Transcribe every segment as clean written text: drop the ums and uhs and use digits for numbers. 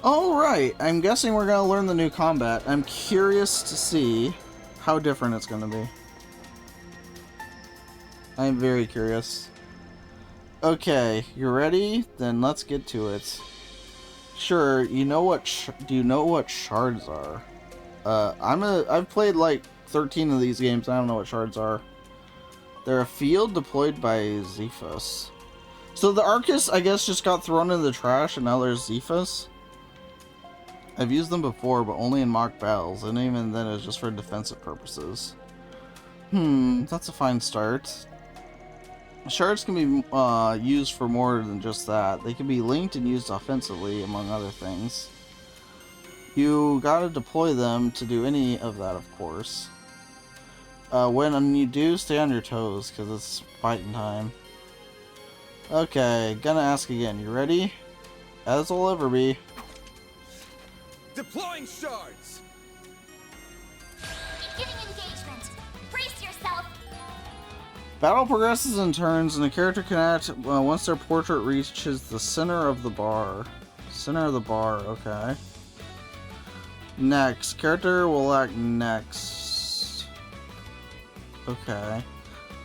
Alright, I'm guessing we're gonna learn the new combat. I'm curious to see how different it's gonna be. I'm very curious. Okay, you ready? Then let's get to it. Sure, you know what do you know what shards are? I've played like 13 of these games, I don't know what shards are. They're a field deployed by Zephus. So the Arcus, I guess, just got thrown in the trash and now there's Zephus? I've used them before, but only in mock battles, and even then it was just for defensive purposes. That's a fine start. Shards can be used for more than just that. They can be linked and used offensively, among other things. You gotta deploy them to do any of that, of course. When you do, stay on your toes, because it's fighting time. Okay, gonna ask again. You ready? As will ever be. Deploying shards! Beginning engagement. Brace yourself. Battle progresses in turns, and the character can act once their portrait reaches the center of the bar. Center of the bar, okay. Next. Character will act next. Okay.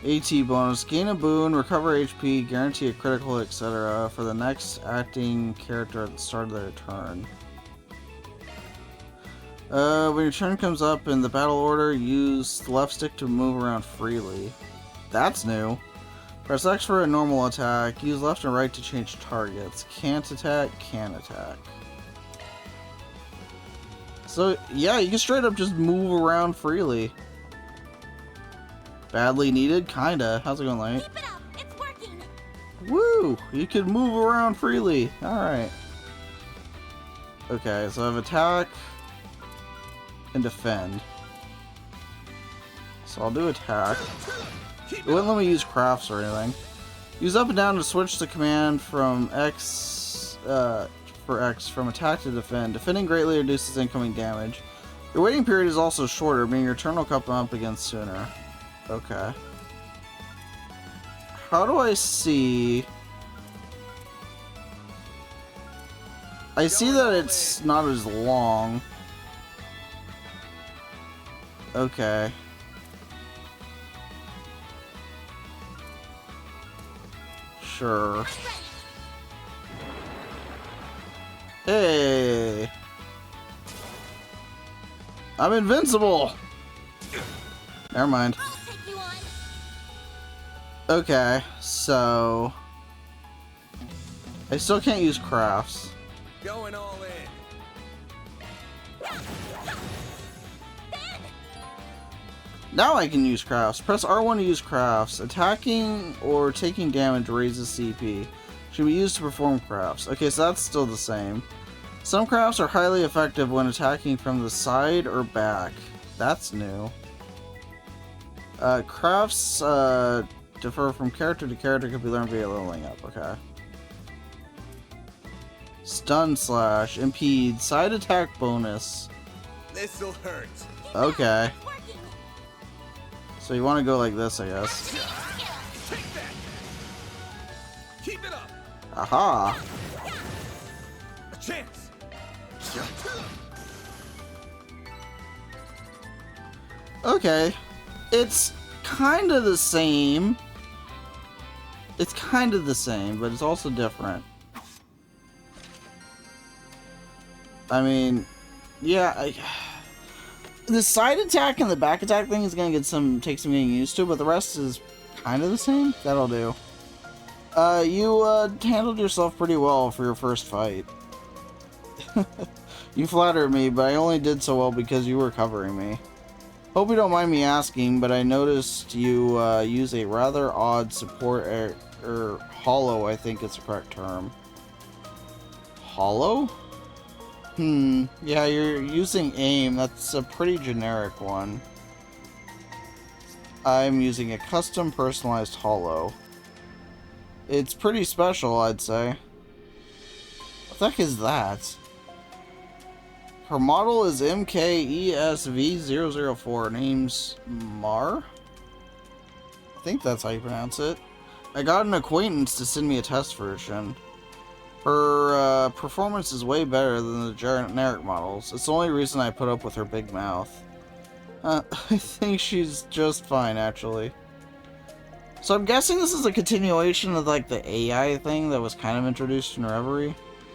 AT bonus. Gain a boon, recover HP, guarantee a critical, etc. for the next acting character at the start of their turn. When your turn comes up in the battle order, use the left stick to move around freely. That's new. Press X for a normal attack. Use left and right to change targets. Can't attack, can attack. So, yeah, you can straight up just move around freely. Badly needed? Kinda. How's it going, Light? Keep it up. It's working. Woo! You can move around freely. Alright. Okay, so I have attack and defend. So I'll do attack. It wouldn't let me use crafts or anything. Use up and down to switch the command from X from attack to defend. Defending greatly reduces incoming damage. Your waiting period is also shorter, meaning your turn will come up again sooner. Okay. How do I see? I see that it's not as long. Okay. Sure. Hey! I'm invincible! Never mind. I'll take you on. Okay, so... I still can't use crafts. Going all in. Now I can use crafts. Press R1 to use crafts. Attacking or taking damage raises CP. Should be used to perform crafts. Okay, so that's still the same. Some crafts are highly effective when attacking from the side or back. That's new. Crafts differ from character to character, can be learned via leveling up. Okay. Stun slash. Impede. Side attack bonus. This'll hurt. Okay. It's working. So you want to go like this, I guess. Take that. Keep it up. Aha! A chance. Okay. It's kind of the same. It's kind of the same, but it's also different. I mean, yeah, the side attack and the back attack thing is gonna take some getting used to, but the rest is kind of the same. That'll do. You handled yourself pretty well for your first fight. You flattered me, but I only did so well because you were covering me. Hope you don't mind me asking, but I noticed you use a rather odd support or hollow, I think it's the correct term. Hollow? Yeah, you're using aim. That's a pretty generic one. I'm using a custom personalized hollow. It's pretty special, I'd say. What the heck is that? Her model is MKESV004. Name's Mar? I think that's how you pronounce it. I got an acquaintance to send me a test version. Her performance is way better than the generic models. It's the only reason I put up with her big mouth. I think she's just fine, actually. So I'm guessing this is a continuation of like the AI thing that was kind of introduced in Reverie.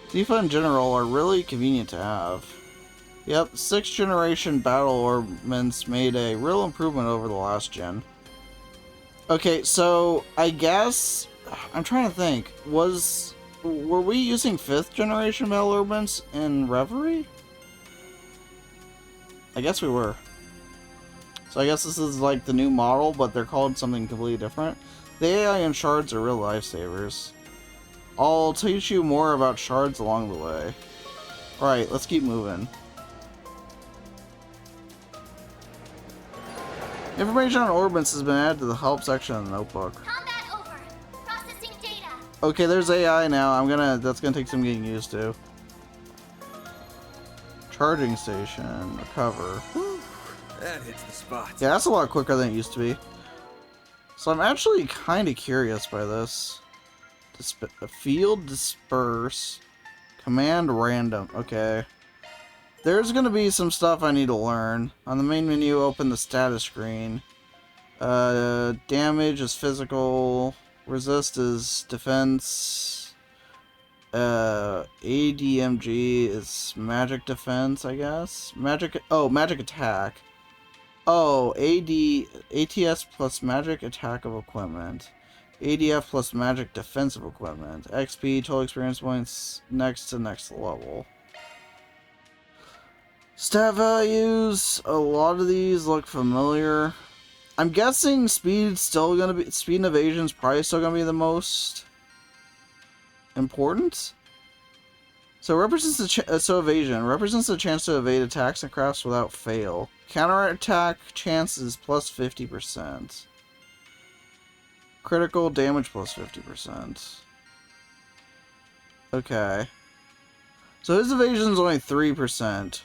Tifa in general are really convenient to have. Yep, 6th generation battle ornaments made a real improvement over the last gen. Okay, so I guess I'm trying to think. Were we using 5th generation battle ornaments in Reverie? I guess we were. So I guess this is like the new model, but they're called something completely different. The AI and shards are real lifesavers. I'll teach you more about shards along the way. Alright, let's keep moving. Information on orbits has been added to the help section of the notebook. Combat over. Processing data. Okay, there's AI now. That's gonna take some getting used to. Charging station. Recover. That hits the spot. Yeah, that's a lot quicker than it used to be. So I'm actually kind of curious by this. Field disperse. Command random. Okay. There's gonna be some stuff I need to learn. On the main menu, open the status screen. Damage is physical. Resist is defense. ADMG is magic defense, I guess. Magic attack. Oh, ATS plus magic attack of equipment. ADF plus magic defensive equipment. XP, total experience points, next to next level. Stat values, a lot of these look familiar. I'm guessing speed and evasion's probably still gonna be the most important. So evasion represents the chance to evade attacks and crafts without fail. Counterattack chance is plus 50%. Critical damage plus 50%. Okay. So his evasion is only 3%.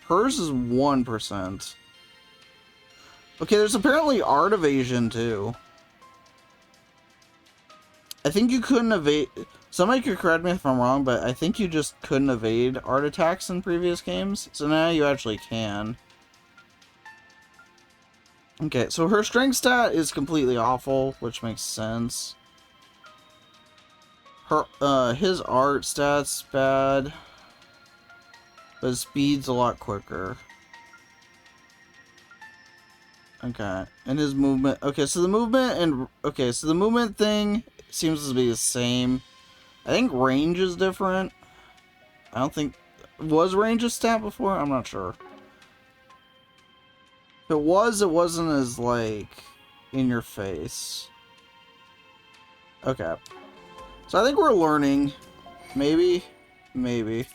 Hers is 1%. Okay, there's apparently art evasion too. I think you couldn't evade... Somebody could correct me if I'm wrong, but I think you just couldn't evade art attacks in previous games. So now you actually can. Okay, so her strength stat is completely awful, which makes sense. His art stat's bad. But his speed's a lot quicker. Okay, and his movement... Okay, so the movement thing seems to be the same. I think range is different. I don't think... Was range a stat before? I'm not sure. If it wasn't as, like, in your face. Okay. So I think we're learning. Maybe. Maybe.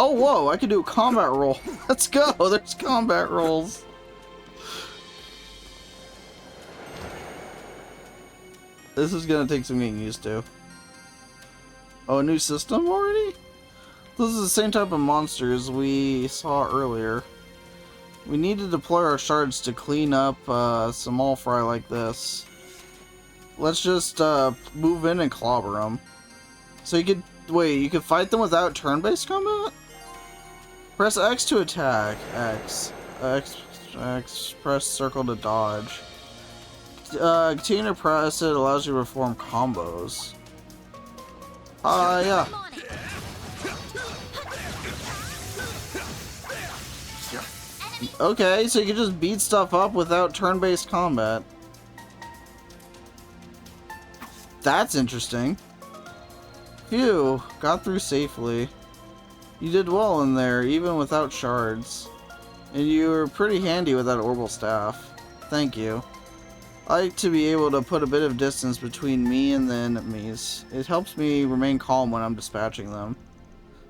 Oh, whoa, I can do a combat roll. Let's go, there's combat rolls. This is gonna take some getting used to. Oh, a new system already? This is the same type of monsters we saw earlier. We need to deploy our shards to clean up some all fry like this. Let's just move in and clobber them. So you could... Wait, you could fight them without turn-based combat? Press X to attack. X. Press circle to dodge. Continue to press it allows you to perform combos. Yeah. Okay, so you can just beat stuff up without turn-based combat. That's interesting. Phew, got through safely. You did well in there, even without shards. And you were pretty handy with that orbital staff. Thank you. I like to be able to put a bit of distance between me and the enemies. It helps me remain calm when I'm dispatching them.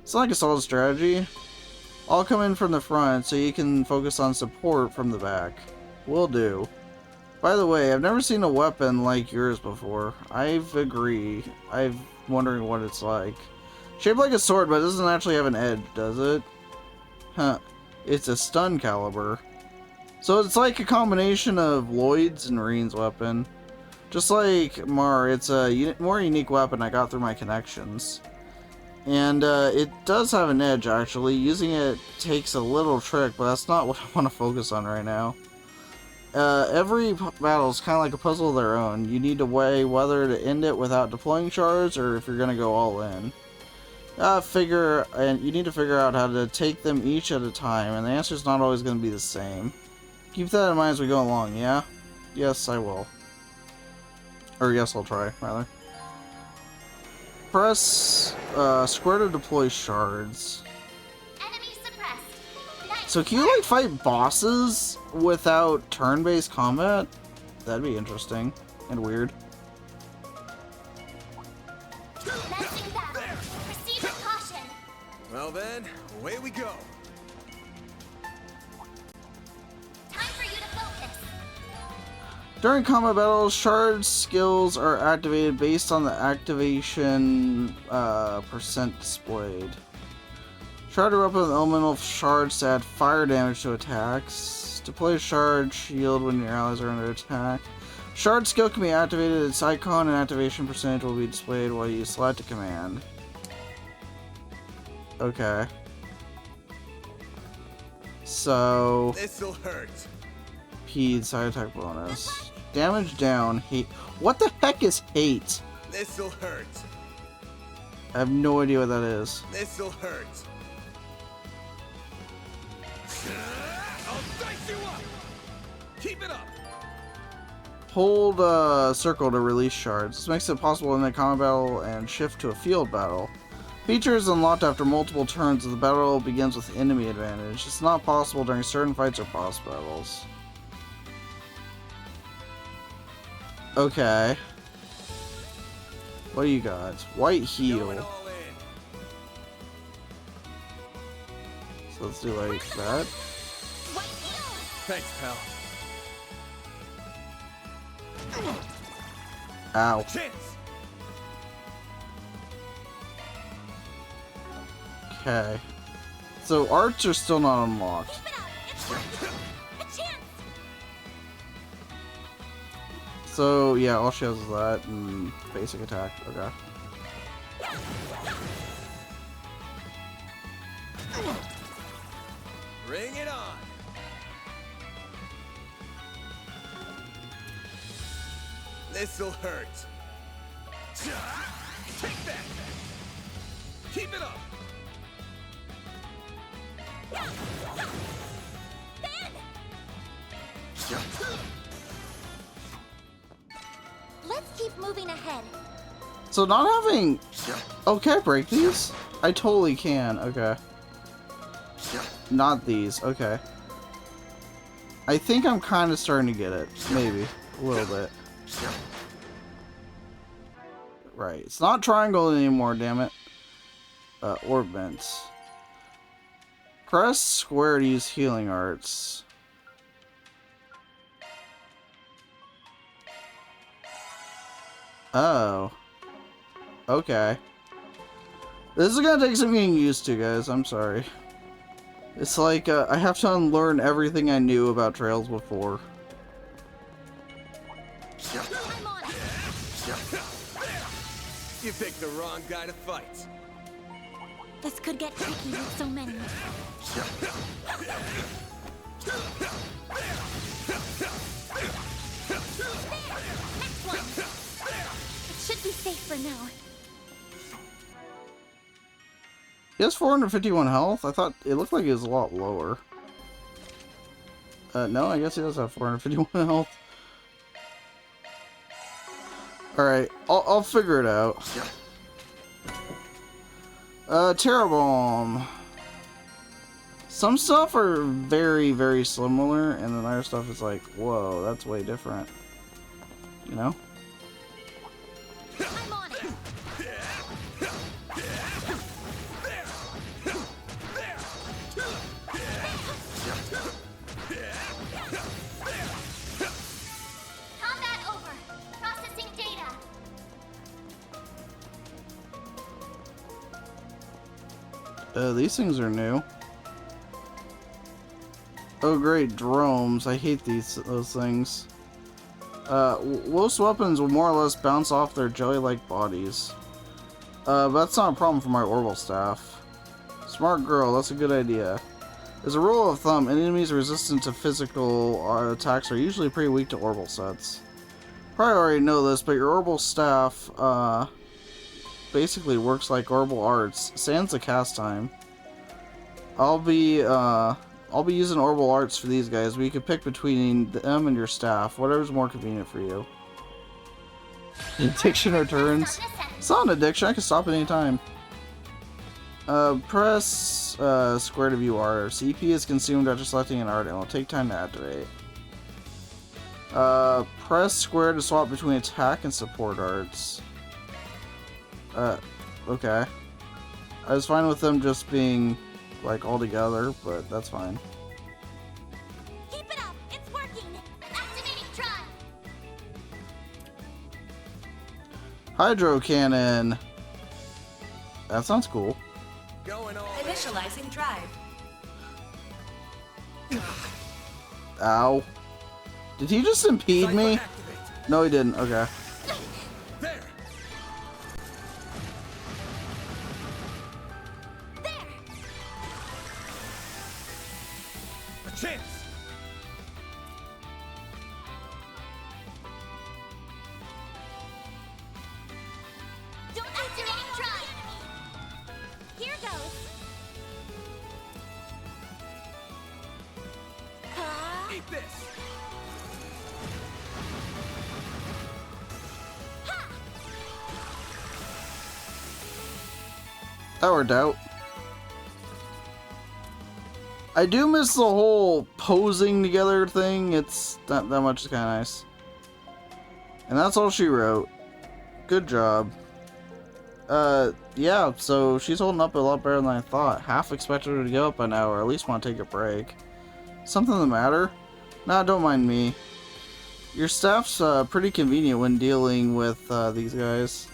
It's like a solid strategy. I'll come in from the front so you can focus on support from the back. Will do. By the way, I've never seen a weapon like yours before. I've agree. I'm wondering what it's like. Shaped like a sword, but it doesn't actually have an edge, does it? Huh. It's a stun caliber. So it's like a combination of Lloyd's and Reen's weapon. Just like Mar, it's a more unique weapon I got through my connections. And it does have an edge, actually. Using it takes a little trick, but that's not what I want to focus on right now. Every battle is kind of like a puzzle of their own. You need to weigh whether to end it without deploying shards, or if you're going to go all in. And you need to figure out how to take them each at a time, and the answer is not always going to be the same. Keep that in mind as we go along, yeah? Yes, I will. Or yes, I'll try, rather. Press square to deploy shards. Enemy suppressed. Nice. So can you, like, fight bosses without turn-based combat? That'd be interesting. And weird. Commencing battle. Proceed with caution. Well then, away we go. Time for you to focus. During combat battles, shard skills are activated based on the activation percent displayed. Shard are weapon with elemental shards to add fire damage to attacks. Deploy a shard shield when your allies are under attack. Shard skill can be activated. Its icon and activation percentage will be displayed while you select a command. Okay. So This'll hurt. Pede side attack bonus. Damage down. Hate. What the heck is hate? This'll hurt. I have no idea what that is. This'll hurt. I'll dice you up. Keep it up. Hold circle to release shards. This makes it possible in a combat battle and shift to a field battle. Feature is unlocked after multiple turns as the battle begins with enemy advantage. It's not possible during certain fights or boss battles. Okay. What do you got? White Going heal. all in. So let's do like that. White shield. Thanks, pal. Ow. Chance. Okay. So arts are still not unlocked. Keep it up. It's working. A chance. So yeah, all she has is that and basic attack. Okay. Bring it on. This'll hurt. Take that. Keep it up. Ben! Let's keep moving ahead. So not having... Okay, break these? I totally can. Okay. Not these. Okay. I think I'm kind of starting to get it. Maybe. A little bit. Right. It's not triangle anymore, damn it. Orb vents. Press square to use healing arts. Oh. Okay. This is gonna take some getting used to, guys. I'm sorry. It's like, I have to unlearn everything I knew about trails before. I'm on it. You picked the wrong guy to fight. This could get tricky with so many. Next one. It should be safe for now. He has 451 health? I thought it looked like he was a lot lower. No, I guess he does have 451 health. Alright, I'll figure it out. Terra Bomb. Some stuff are very, very similar, and then other stuff is like, whoa, that's way different. You know? I'm on it. Combat over. Processing data. These things are new. Oh great, drones. I hate those things. Most weapons will more or less bounce off their jelly-like bodies. But that's not a problem for my orbital staff. Smart girl, that's a good idea. As a rule of thumb, enemies resistant to physical attacks are usually pretty weak to orbital sets. Probably already know this, but your orbital staff, basically works like orbital arts. Sans the cast time. I'll be using orbital arts for these guys, but you can pick between them and your staff, whatever's more convenient for you. Addiction returns. It's not an addiction, I can stop at any time. Press square to view art. CP is consumed after selecting an art and will take time to activate. Press square to swap between attack and support arts. Okay. I was fine with them just being, like, all together, but that's fine. Keep it up! It's working! Activating drive! Hydro cannon! That sounds cool. Going all in. Initializing drive. Ow. Did he just impede Cypher me? activate. No, he didn't. Okay. There. There! A chance. Don't activate drive! Here goes! Eat this. That worked out. I do miss the whole posing together thing. It's that much is kind of nice. And that's all she wrote. Good job. Yeah, so she's holding up a lot better than I thought. Half expected her to go up by now, or at least want to take a break. Something the matter? Nah, don't mind me. Your staff's pretty convenient when dealing with these guys.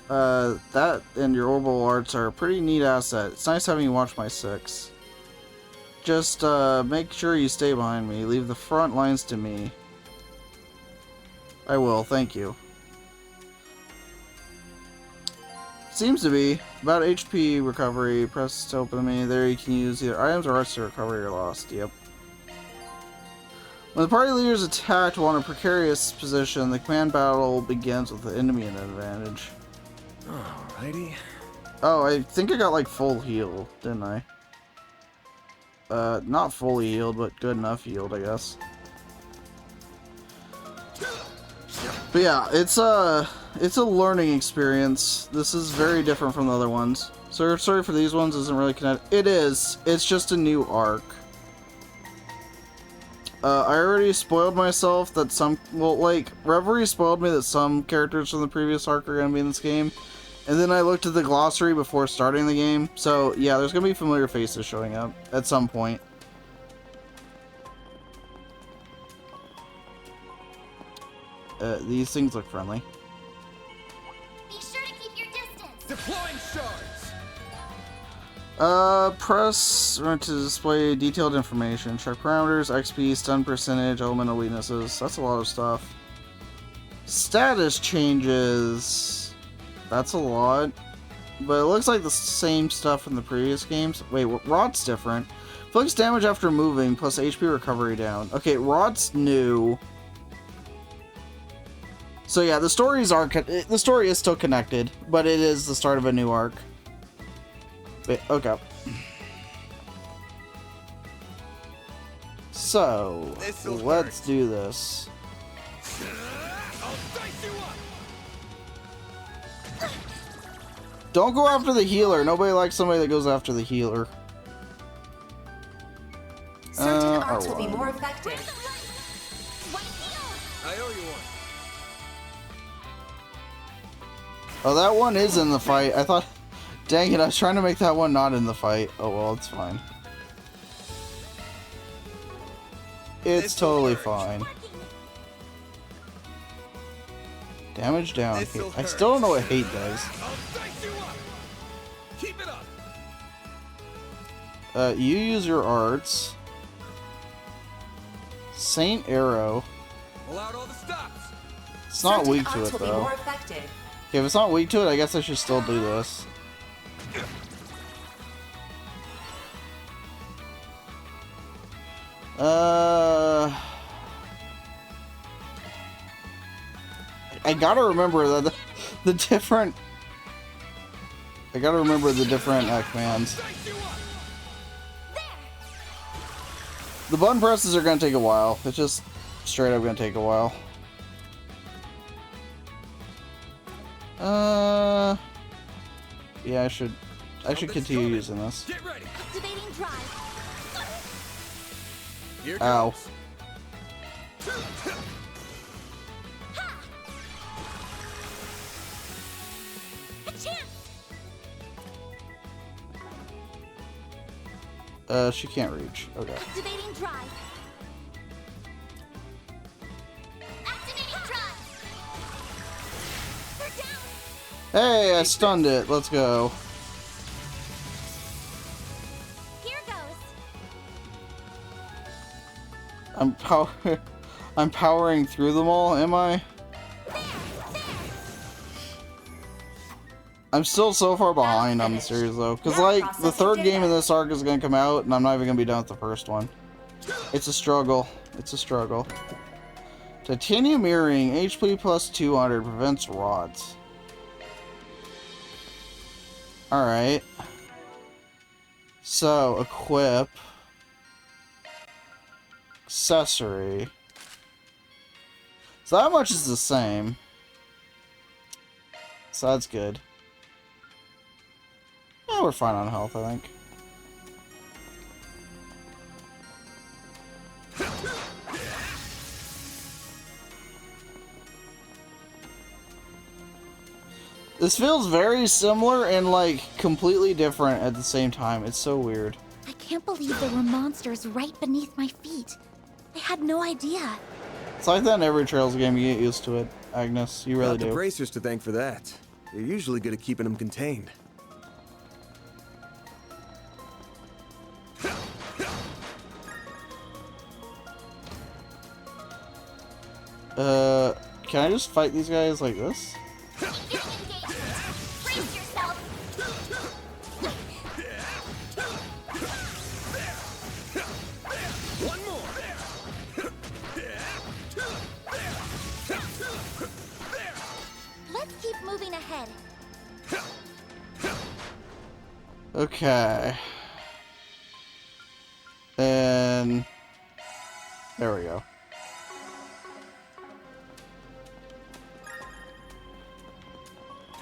That and your orbital arts are a pretty neat asset. It's nice having you watch my 6. Just make sure you stay behind me. Leave the front lines to me. I will, thank you. Seems to be. About HP recovery. Press to open the menu. There you can use either items or arts to recover your lost. Yep. When the party leader is attacked while in a precarious position, the command battle begins with the enemy at an advantage. Alrighty. Oh, I think I got like full heal, didn't I? Not fully healed, but good enough healed, I guess. But yeah, it's a learning experience. This is very different from the other ones. So sorry for these ones, isn't really connected. It is. It's just a new arc. I already spoiled myself that some, well, like, Reverie spoiled me that some characters from the previous arc are going to be in this game. And then I looked at the glossary before starting the game. So, yeah, there's going to be familiar faces showing up at some point. These things look friendly. Be sure to keep your distance! Deploying shards. Press to display detailed information. Check parameters, XP, stun percentage, elemental weaknesses. That's a lot of stuff. Status changes. That's a lot. But it looks like the same stuff from the previous games. Wait, Rod's different. Inflicts damage after moving, plus HP recovery down. Okay, Rod's new. So yeah, the story is still connected, but it is the start of a new arc. Wait, okay. So, let's do this. I'll dice you up. Don't go after the healer. Nobody likes somebody that goes after the healer. Certain arts will be R1. more effective. I owe you one. Oh, that one is in the fight. I thought... Dang it, I was trying to make that one not in the fight. Oh well, it's fine. It's totally fine. Damage down. I still don't know what hate does. I'll dice you up. Keep it up. You use your arts. Saint Arrow. Pull out all the stops. It's not Certain weak to arts it will be though. more effective. Okay, if it's not weak to it, I guess I should still do this. I gotta remember that the different. I gotta remember the different commands. Dice you up. The button presses are gonna take a while. It's just straight up gonna take a while. Yeah, I should continue using this. Get ready. Activating drive. Here Ow. goes. A chance. She can't reach. Okay. Activating drive. Activating drive. They're down. Hey, I stunned it. Let's go. Here goes. I'm powering through them all, am I? I'm still so far behind on the series though, because like the third game in this arc is gonna come out, and I'm not even gonna be done with the first one. It's a struggle. It's a struggle. Titanium earring, HP plus 200, prevents rods. All right. So equip, accessory. So that much is the same. So that's good. Yeah, we're fine on health, I think. This feels very similar and like completely different at the same time. It's so weird. I can't believe there were monsters right beneath my feet. I had no idea. It's like that in every Trails game. You get used to it, Agnes. You really Got the do. bracers to thank for that. They're usually good at keeping them contained. Can I just fight these guys like this? Begin engagement. Brace yourself. One more. Let's keep moving ahead. Okay. And there we go.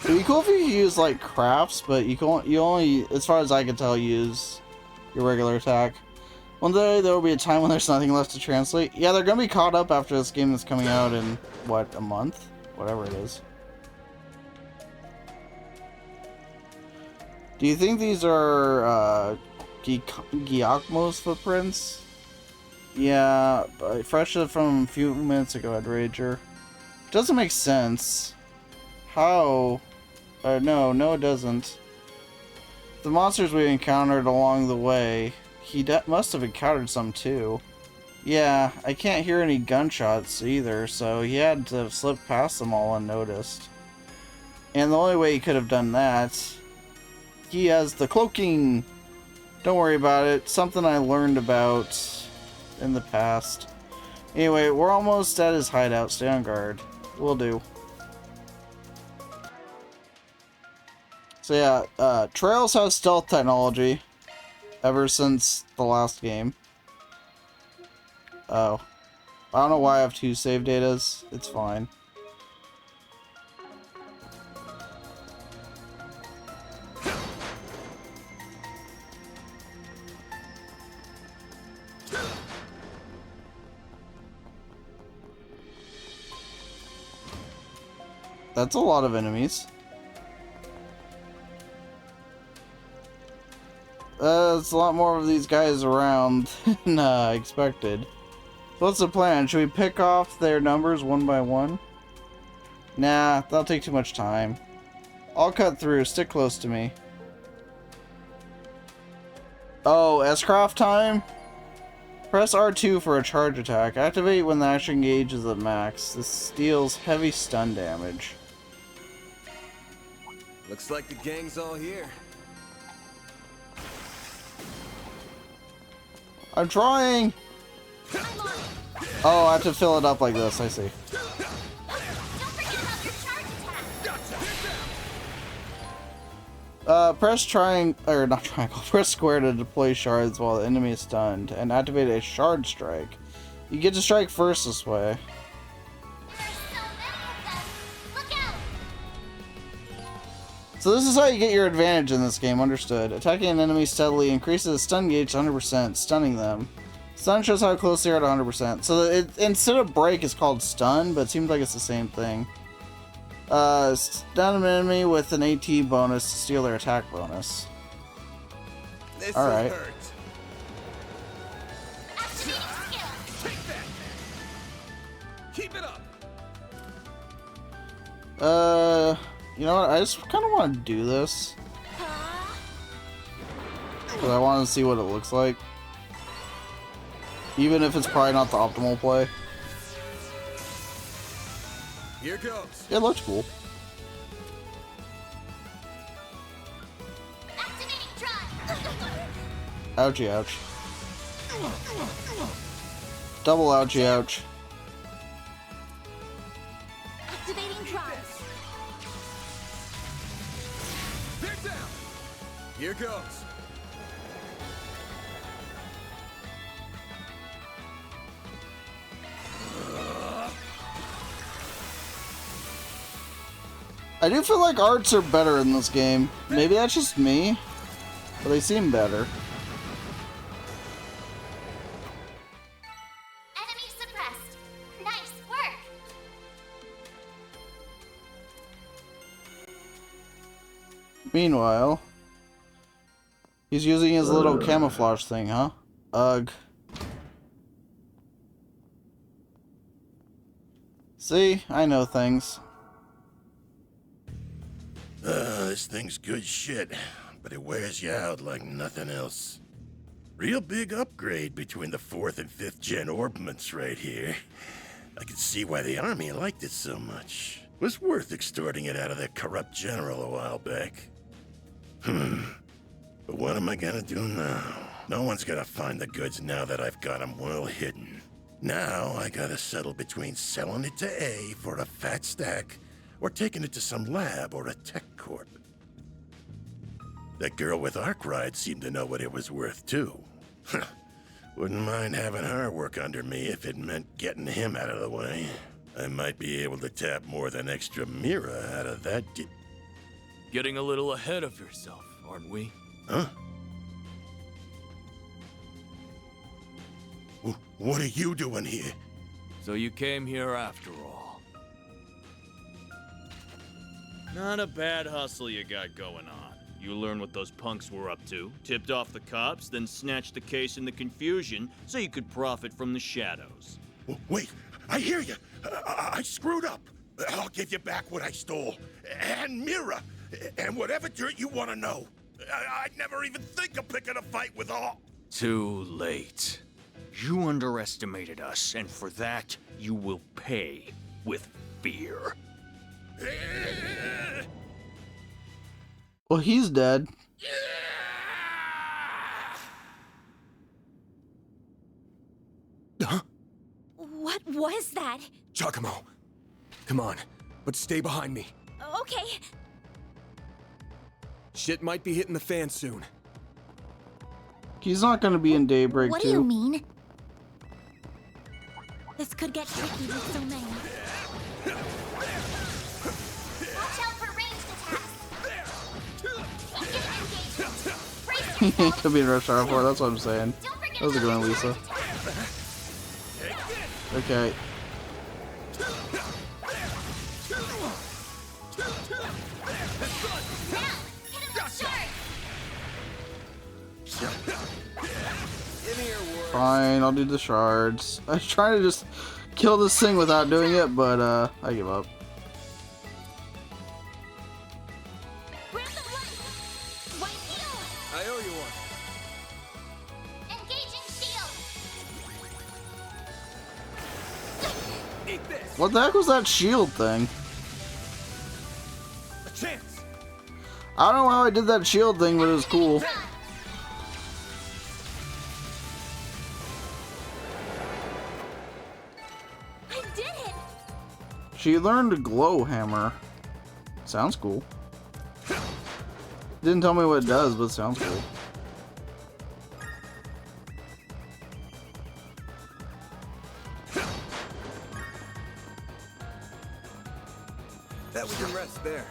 It'd be cool if you could use like crafts, but you only, as far as I can tell, use your regular attack. One day there will be a time when there's nothing left to translate. Yeah, they're gonna be caught up after this game that's coming out in what, a month? Whatever it is. Do you think these are Giacomo's footprints? Yeah, fresh from a few minutes ago, I'd wager. Doesn't make sense. How? No, it doesn't. The monsters we encountered along the way, he must have encountered some too. Yeah, I can't hear any gunshots either, so he had to have slipped past them all unnoticed. And the only way he could have done that, he has the cloaking. Don't worry about it. Something I learned about in the past. Anyway, we're almost at his hideout. Stay on guard. Will do. So yeah, Trails has stealth technology ever since the last game. Oh. I don't know why I have 2 save datas. It's fine. That's a lot of enemies. It's a lot more of these guys around than I expected. So what's the plan? Should we pick off their numbers one by one? Nah, that'll take too much time. I'll cut through. Stick close to me. Oh, S-Craft time? Press R2 for a charge attack. Activate when the action gauge is at max. This deals heavy stun damage. Looks like the gang's all here. I'm trying! Oh, I have to fill it up like this, I see. Don't forget about your charge attack. Press not triangle, press square to deploy shards while the enemy is stunned, and activate a shard strike. You get to strike first this way. There's so many of them. Look out! So this is how you get your advantage in this game, understood. Attacking an enemy steadily increases the stun gauge to 100%, stunning them. Stun shows how close they are to 100%. So instead of break, it's called stun, but it seems like it's the same thing. Stun an enemy with an AT bonus to steal their attack bonus. Alright. Activating skill. Take that. Keep it up. You know what? I just kind of want to do this. Because I want to see what it looks like. Even if it's probably not the optimal play. Here goes. It looks cool. Activating drive. Ouchie ouch. Double ouchie ouch. Activating drive. They're down. Here goes. I do feel like arts are better in this game. Maybe that's just me, but they seem better. Enemy suppressed. Nice work. Meanwhile, he's using his little camouflage thing, huh? Ugh. See? I know things. This thing's good shit, but it wears you out like nothing else. Real big upgrade between the 4th and 5th gen orbments right here. I can see why the army liked it so much. Was worth extorting it out of that corrupt general a while back. But what am I gonna do now? No one's gonna find the goods now that I've got them well hidden. Now I gotta settle between selling it to A for a fat stack, or taking it to some lab or a tech corp. That girl with Arc Ride seemed to know what it was worth, too. Wouldn't mind having her work under me if it meant getting him out of the way. I might be able to tap more than extra Mira out of that Getting a little ahead of yourself, aren't we? Huh? What are you doing here? So you came here after all. Not a bad hustle you got going on. You learn what those punks were up to, tipped off the cops, then snatched the case in the confusion so you could profit from the shadows. Wait, I hear you. I screwed up. I'll give you back what I stole. And Mira. And whatever dirt you want to know. I'd never even think of picking a fight with all. Too late. You underestimated us, and for that, you will pay with fear. Well, he's dead. Huh? What was that? Giacomo. Come on, but stay behind me. Okay. Shit might be hitting the fan soon. He's not gonna be in Daybreak What 2. do you mean? This could get tricky with so many. Watch out for ranged attacks. Brace He yourself. could be in Rush Hour 4, that's what I'm saying. Don't forget How's it about going, your Lisa? charge attack. Okay. Now, hit him with charge. Fine, I'll do the shards. I was trying to just kill this thing without doing it, but I give up. Grab the blood. White shield. I owe you one. Engaging shield. Eat this. What the heck was that shield thing? A chance. I don't know how I did that shield thing, but it was cool. I did it! She learned a glow hammer. Sounds cool. Didn't tell me what it does, but it sounds cool. That was your rest there.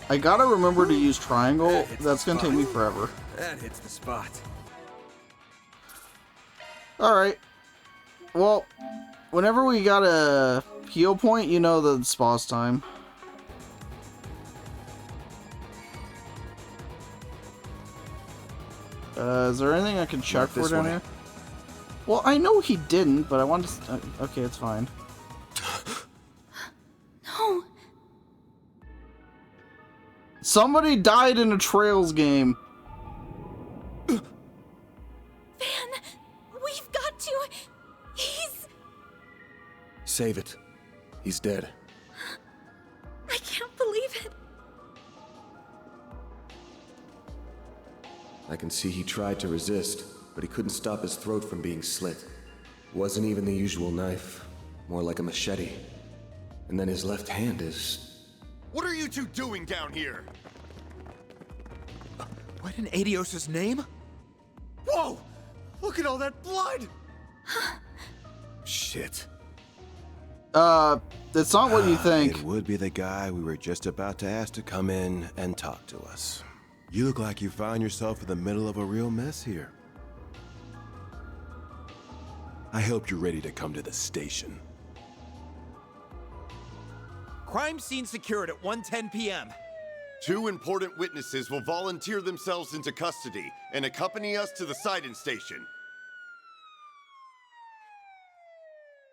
I gotta remember to use triangle. That's gonna take me forever. That hits the spot. Alright. Well, whenever we got a heal point, you know that it's boss time. Is there anything I can check for down here? Well, I know he didn't, but I wanted to... okay, it's fine. No. Somebody died in a Trails game. Van, we've got to... He's... Save it. He's dead. I can't believe it. I can see he tried to resist, but he couldn't stop his throat from being slit. Wasn't even the usual knife, more like a machete. And then his left hand is... What are you two doing down here? What in Adios' name? Whoa! Look at all that blood! Shit. It's not what you think. It would be the guy we were just about to ask to come in and talk to us. You look like you found yourself in the middle of a real mess here. I hope you're ready to come to the station. Crime scene secured at 1:10 p.m. 2 important witnesses will volunteer themselves into custody and accompany us to the sighting station.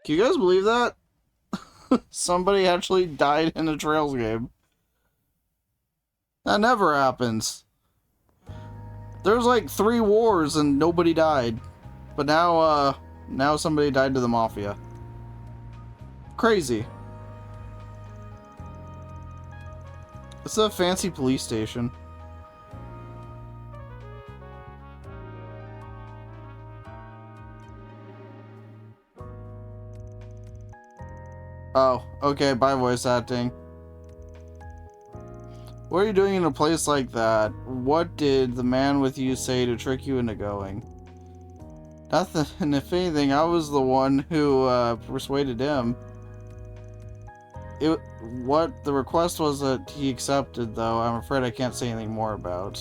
Can you guys believe that? Somebody actually died in a Trails game. That never happens. There's like 3 wars and nobody died. But now somebody died to the Mafia. Crazy. It's a fancy police station. Oh, okay, bye voice acting. What are you doing in a place like that? What did the man with you say to trick you into going? Nothing, and if anything, I was the one who persuaded him. What the request was that he accepted, though, I'm afraid I can't say anything more about.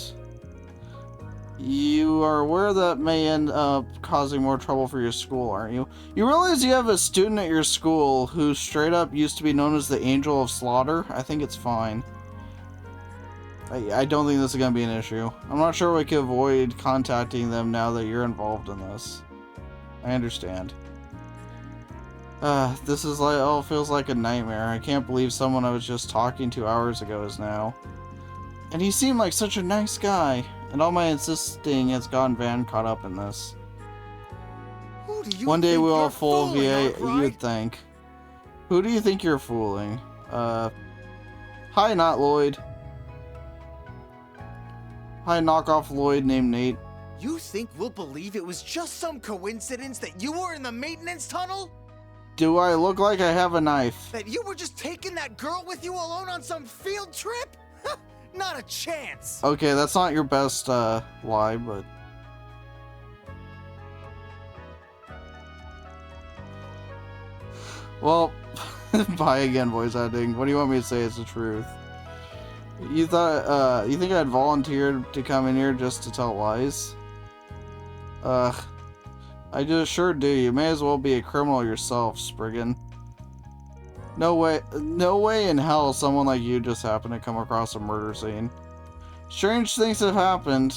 You are aware that may end up causing more trouble for your school, aren't you? You realize you have a student at your school who straight up used to be known as the Angel of Slaughter? I think it's fine. I don't think this is going to be an issue. I'm not sure we can avoid contacting them now that you're involved in this. I understand. This is like, oh, feels like a nightmare. I can't believe someone I was just talking to hours ago is now. And he seemed like such a nice guy. And all my insisting has gotten Van caught up in this. Who do you One day think we'll you're have full fooling, VA, Arkwright? you'd think. Who do you think you're fooling? Hi, not Lloyd. Hi, knockoff Lloyd named Nate. You think we'll believe it was just some coincidence that you were in the maintenance tunnel? Do I look like I have a knife? That you were just taking that girl with you alone on some field trip? Not a chance! Okay, that's not your best, lie, but... Well, bye again, voice acting. What do you want me to say is the truth? You thought, you think I'd volunteered to come in here just to tell lies? I just sure do. You may as well be a criminal yourself, Spriggan. No way in hell someone like you just happened to come across a murder scene. Strange things have happened.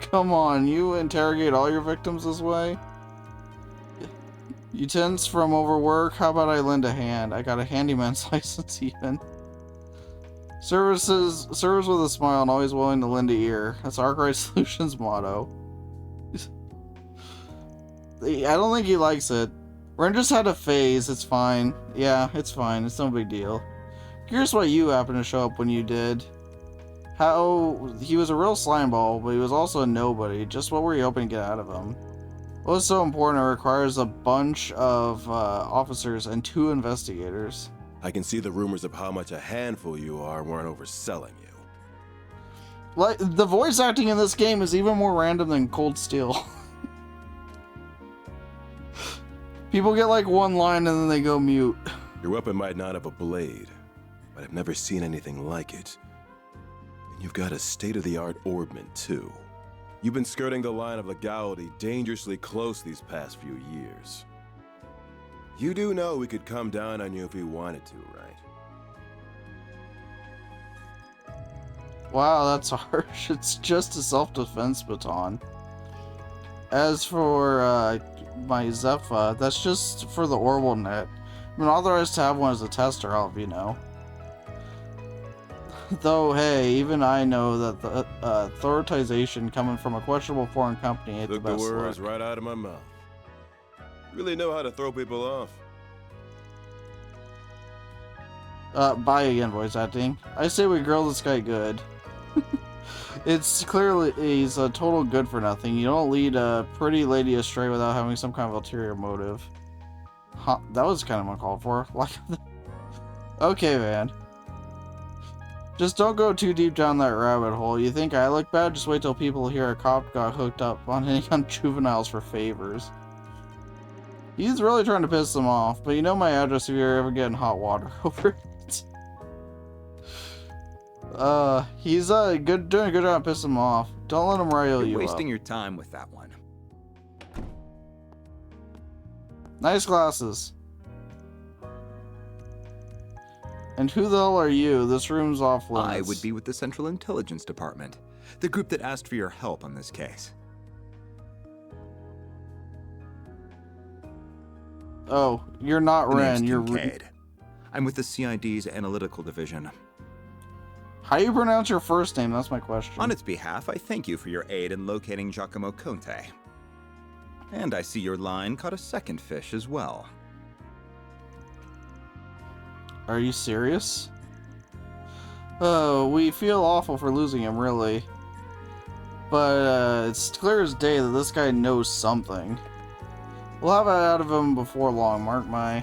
Come on, you interrogate all your victims this way? You tense from overwork? How about I lend a hand? I got a handyman's license even. Serves with a smile and always willing to lend a ear. That's Arkwright Solutions' motto. I don't think he likes it. Ren just had a phase, it's fine. Yeah, it's fine, it's no big deal. Curious why you happened to show up when you did. How he was a real slimeball, but he was also a nobody. Just what were you hoping to get out of him? What was so important? It requires a bunch of officers and 2 investigators. I can see the rumors of how much a handful you are weren't overselling you. Like, the voice acting in this game is even more random than Cold Steel. People get like one line and then they go mute. Your weapon might not have a blade, but I've never seen anything like it. And you've got a state-of-the-art orbment, too. You've been skirting the line of legality dangerously close these past few years. You do know we could come down on you if we wanted to, right? Wow, that's harsh. It's just a self-defense baton. As for my Zephyr, that's just for the orbital net. I'm authorized to have one as a tester, I'll have you know. Though, hey, even I know that the authorization coming from a questionable foreign company ain't the Took the best words look. right out of my mouth. You really know how to throw people off. Bye again, voice acting. I say we grill this guy good. It's clearly he's a total good for nothing. You don't lead a pretty lady astray without having some kind of ulterior motive. Huh, that was kind of uncalled for. Like, okay, man. Just don't go too deep down that rabbit hole. You think I look bad? Just wait till people hear a cop got hooked up on juveniles for favors. He's really trying to piss them off, but you know my address if you're ever getting hot water over it. He's doing a good job pissing them off. Don't let him rile you You're up. wasting your time with that one. Nice glasses. And who the hell are you? This room's off limits. I would be with the Central Intelligence Department, the group that asked for your help on this case. Oh, you're not The Ren. name's You're Kincaid. I'm with the CID's Analytical Division. How do you pronounce your first name? That's my question. On its behalf, I thank you for your aid in locating Giacomo Conte. And I see your line caught a second fish as well. Are you serious? Oh, we feel awful for losing him, really. But it's clear as day that this guy knows something. We'll have it out of him before long, mark my...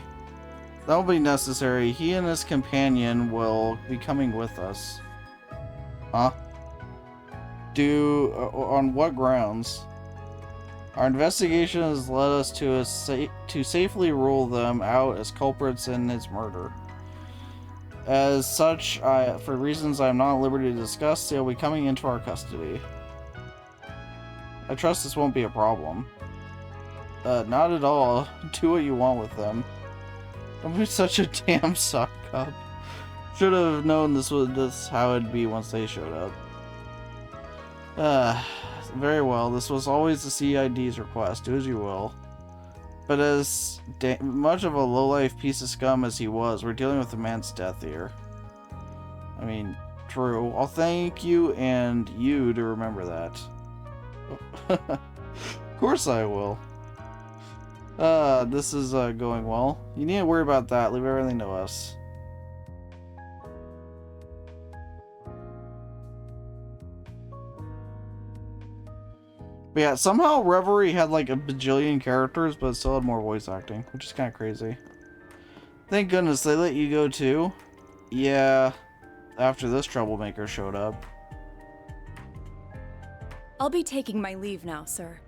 That'll be necessary. He and his companion will be coming with us. Huh? On what grounds? Our investigation has led us to safely rule them out as culprits in his murder. As such, for reasons I am not at liberty to discuss, they will be coming into our custody. I trust this won't be a problem. Not at all. Do what you want with them. Don't be such a damn suck up. Should have known this how it'd be once they showed up. Very well. This was always the CID's request. Do as you will. But as much of a lowlife piece of scum as he was, we're dealing with a man's death here. I mean, true. I'll thank you and you to remember that. Of course I will. This is going well. You need to worry about that. Leave everything to us. But yeah, somehow Reverie had like a bajillion characters, but it still had more voice acting, which is kind of crazy. Thank goodness they let you go too. Yeah, after this troublemaker showed up. I'll be taking my leave now, sir.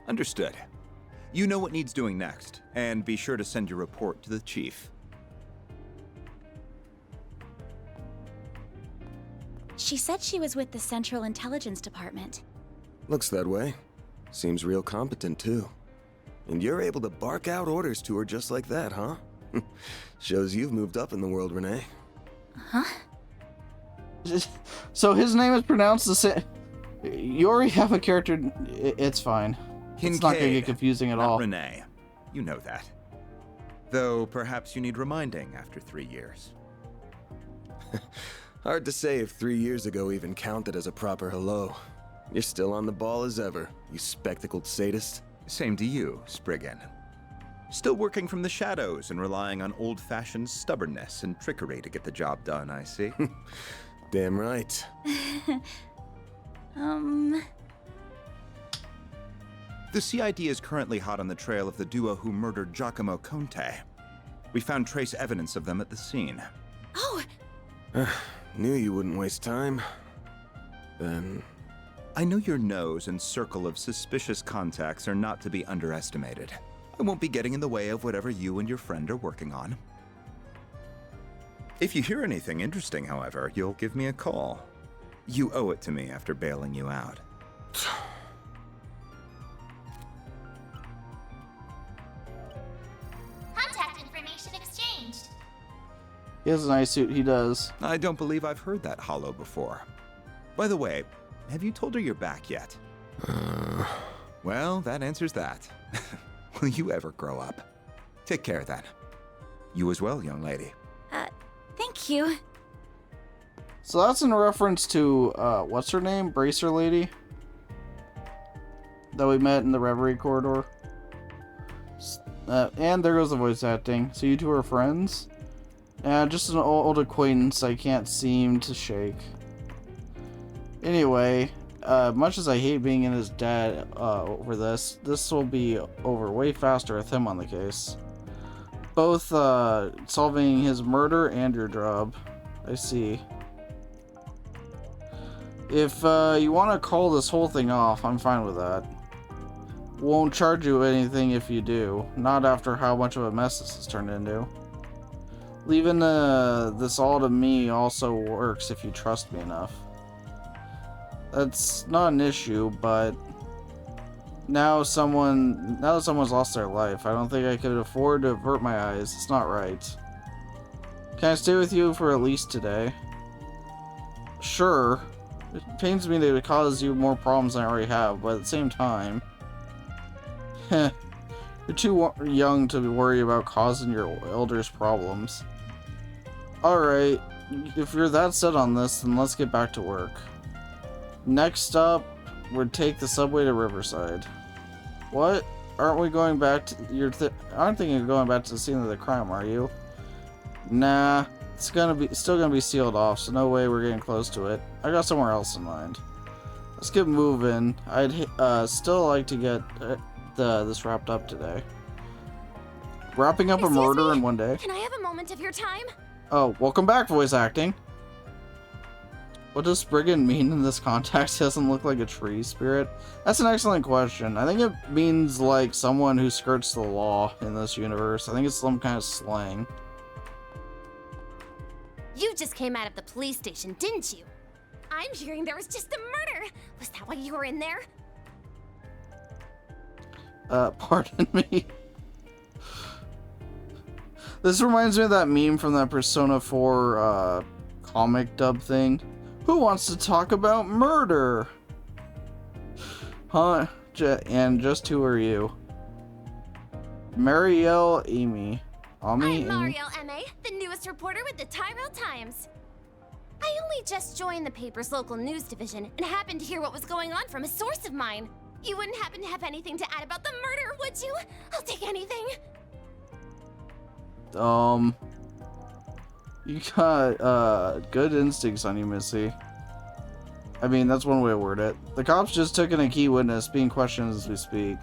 Understood. You know what needs doing next, and be sure to send your report to the chief. She said she was with the Central Intelligence Department. Looks that way. Seems real competent, too. And you're able to bark out orders to her just like that, huh? Shows you've moved up in the world, Renee. Huh? So his name is pronounced the same. You already have a character. It's fine. It's not gonna get confusing at all. Renee. You know that. Though perhaps you need reminding after 3 years. Hard to say if 3 years ago even counted as a proper hello. You're still on the ball as ever, you spectacled sadist. Same to you, Spriggan. Still working from the shadows and relying on old-fashioned stubbornness and trickery to get the job done, I see. Damn right. The CID is currently hot on the trail of the duo who murdered Giacomo Conte. We found trace evidence of them at the scene. Oh! Knew you wouldn't waste time. Then... I know your nose and circle of suspicious contacts are not to be underestimated. I won't be getting in the way of whatever you and your friend are working on. If you hear anything interesting, however, you'll give me a call. You owe it to me after bailing you out. Contact information exchanged. He has a nice suit, he does. I don't believe I've heard that hollow before. By the way, have you told her you're back yet? Well, that answers that. Will you ever grow up? Take care then. You as well, young lady. Thank you. So that's in reference to, what's her name? Bracer Lady? That we met in the Reverie Corridor. And there goes the voice acting. So you two are friends? Just an old acquaintance I can't seem to shake. Anyway, much as I hate being in his debt over this will be over way faster with him on the case. Both solving his murder and your job. I see. If you want to call this whole thing off, I'm fine with that. Won't charge you anything if you do. Not after how much of a mess this has turned into. Leaving this all to me also works if you trust me enough. That's not an issue, but now that someone's lost their life, I don't think I could afford to avert my eyes. It's not right. Can I stay with you for at least today? Sure. It pains me to cause you more problems than I already have, but at the same time... Heh. You're too young to worry about causing your elders problems. Alright, if you're that set on this, then let's get back to work. Next up, we'd take the subway to Riverside. What? Aren't we going back to... aren't thinking of going back to the scene of the crime, are you? Nah, it's still gonna be sealed off, so no way we're getting close to it. I got somewhere else in mind. Let's get moving. I'd still like to get this wrapped up today. Wrapping up a murder in one day. Can I have a moment of your time? Oh, welcome back, voice acting. What does Spriggan mean in this context? He doesn't look like a tree spirit? That's an excellent question. I think it means like someone who skirts the law in this universe. I think it's some kind of slang. You just came out of the police station, didn't you? I'm hearing there was just a murder. Was that why you were in there? Pardon me. This reminds me of that meme from that Persona 4 comic dub thing. Who wants to talk about murder? Huh? And just who are you? Marielle Amy. I'm Marielle M.A., the newest reporter with the Tyrell Times. I only just joined the paper's local news division and happened to hear what was going on from a source of mine. You wouldn't happen to have anything to add about the murder, would you? I'll take anything. You got, good instincts on you, Missy. I mean, that's one way to word it. The cops just took in a key witness, being questioned as we speak.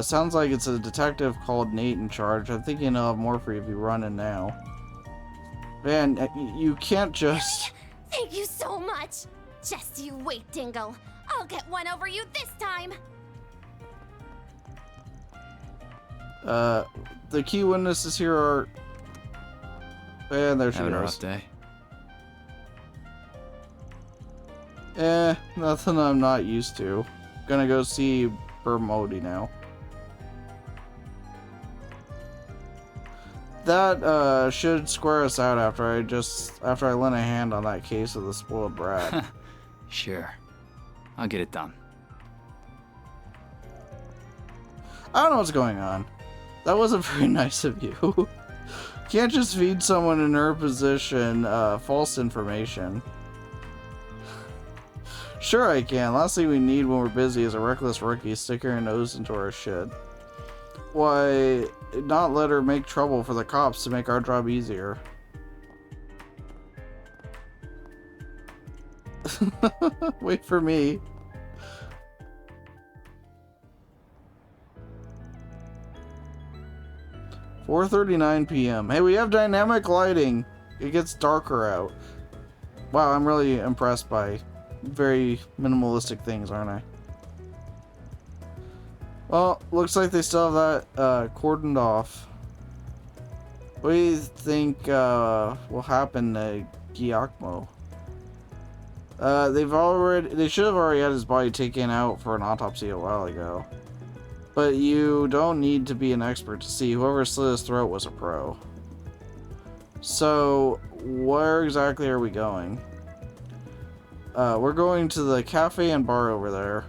Sounds like it's a detective called Nate in charge. I'm thinking I'll have more for you if you run in now. Man, you can't just... Thank you so much. Just you wait, Dingle. I'll get one over you this time. The key witnesses here are... And there she Having a goes. rough day? Nothing I'm not used to. Gonna go see Bermody now. That, should square us out after I lent a hand on that case of the spoiled brat. Sure. I'll get it done. I don't know what's going on. That wasn't very nice of you. Can't just feed someone in her position, false information. Sure I can. Last thing we need when we're busy is a reckless rookie sticking her nose into our shit. Why not let her make trouble for the cops to make our job easier? Wait for me. "4:39 p.m. Hey, we have dynamic lighting. It gets darker out. Wow, I'm really impressed by very minimalistic things, aren't I? Well, looks like they still have that cordoned off. What do you think will happen to Giacomo? They should have already had his body taken out for an autopsy a while ago. But you don't need to be an expert to see whoever slit his throat was a pro. So, where exactly are we going? We're going to the cafe and bar over there.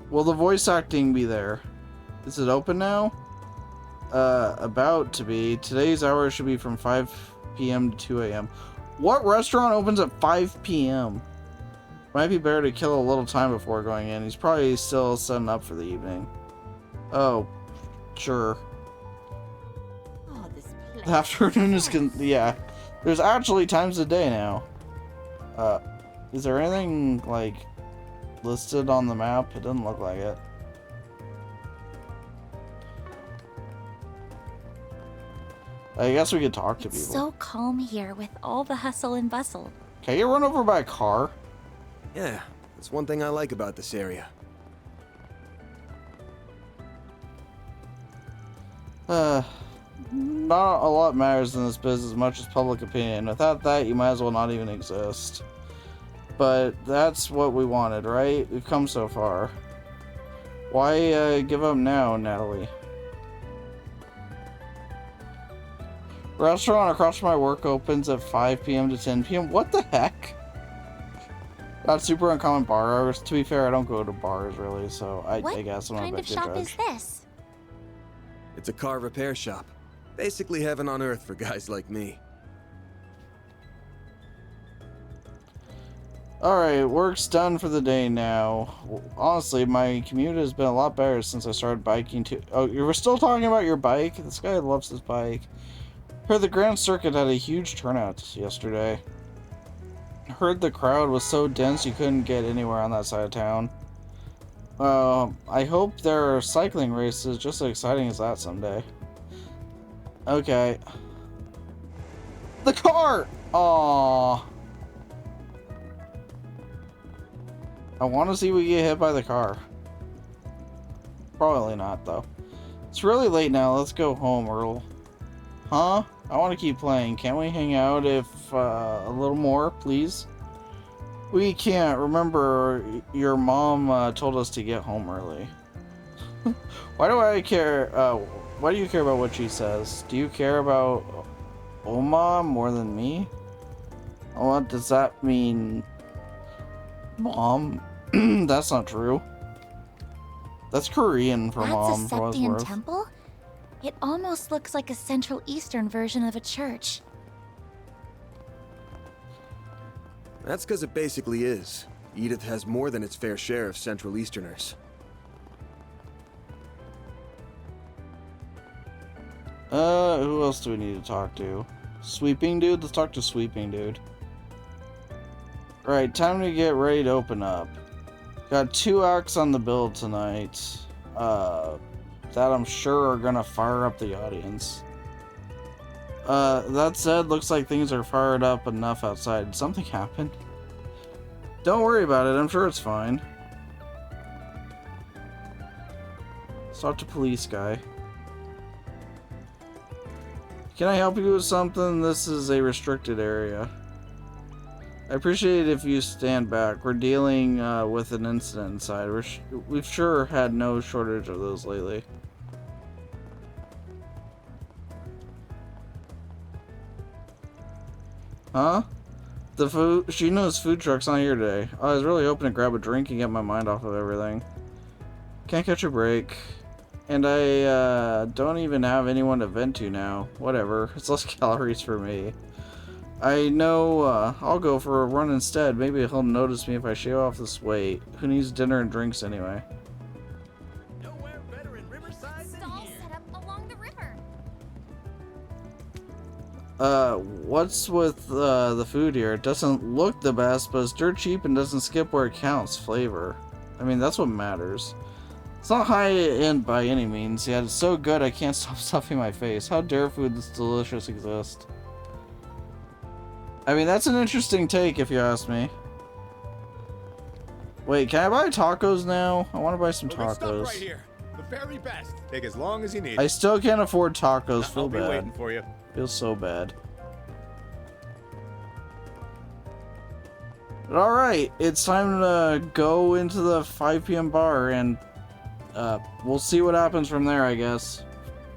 Will the voice acting be there? Is it open now? About to be. Today's hour should be from 5 p.m. to 2 a.m. What restaurant opens at 5 p.m.? Might be better to kill a little time before going in. He's probably still setting up for the evening. Oh, sure. Oh, this place. The afternoon is yeah. There's actually times of day now. Is there anything like listed on the map? It doesn't look like it. I guess we could talk to people. It's so calm here with all the hustle and bustle. Can you get run over by a car? Yeah, that's one thing I like about this area. Not a lot matters in this business as much as public opinion. Without that, you might as well not even exist. But that's what we wanted, right? We've come so far. Why give up now, Natalie? Restaurant across from my work opens at 5 p.m. to 10 p.m. What the heck? Not super uncommon bar hours. To be fair, I don't go to bars really, so I guess I'm not a good judge. What kind of shop is this? It's a car repair shop. Basically heaven on earth for guys like me. Alright, work's done for the day now. Honestly, my commute has been a lot better since I started biking too. Oh, you were still talking about your bike? This guy loves his bike. Heard the Grand Circuit had a huge turnout yesterday. Heard the crowd was so dense you couldn't get anywhere on that side of town. I hope there are cycling races just as exciting as that someday. Okay. The car! Aww. I want to see we get hit by the car. Probably not, though. It's really late now. Let's go home, Earl. Huh? I want to keep playing. Can't we hang out if a little more, please? We can't. Remember, your mom told us to get home early. Why do I care? Why do you care about what she says? Do you care about Oma more than me? What does that mean, Mom? That's not true. That's Korean for Mom. That's a Septian temple? It almost looks like a Central Eastern version of a church. That's because it basically is. Edith has more than its fair share of Central Easterners. Who else do we need to talk to? Sweeping Dude? Let's talk to Sweeping Dude. Right, time to get ready to open up. Got 2 acts on the bill tonight. That I'm sure are gonna fire up the audience. That said, looks like things are fired up enough outside. Did something happen? Don't worry about it, I'm sure it's fine. Let's talk to police guy. Can I help you with something? This is a restricted area. I appreciate it if you stand back. We're dealing with an incident inside. We've sure had no shortage of those lately. Huh? The food, she knows food truck's not here today. I was really hoping to grab a drink and get my mind off of everything. Can't catch a break. And I don't even have anyone to vent to now. Whatever, it's less calories for me. I know I'll go for a run instead. Maybe he'll notice me if I shave off this weight. Who needs dinner and drinks anyway? What's with the food here? It doesn't look the best, but it's dirt cheap and doesn't skip where it counts. Flavor. I mean, that's what matters. It's not high end by any means, yet it's so good I can't stop stuffing my face. How dare food this delicious exist? I mean, that's an interesting take if you ask me. Wait, can I buy tacos now? I want to buy some tacos. Stop right here. The very best. Take as long as you need. I still can't afford tacos. Feel I'll be bad. waiting for you. Feels so bad. Alright, it's time to go into the 5 p.m. bar and we'll see what happens from there, I guess.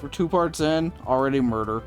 We're 2 parts in, already murder.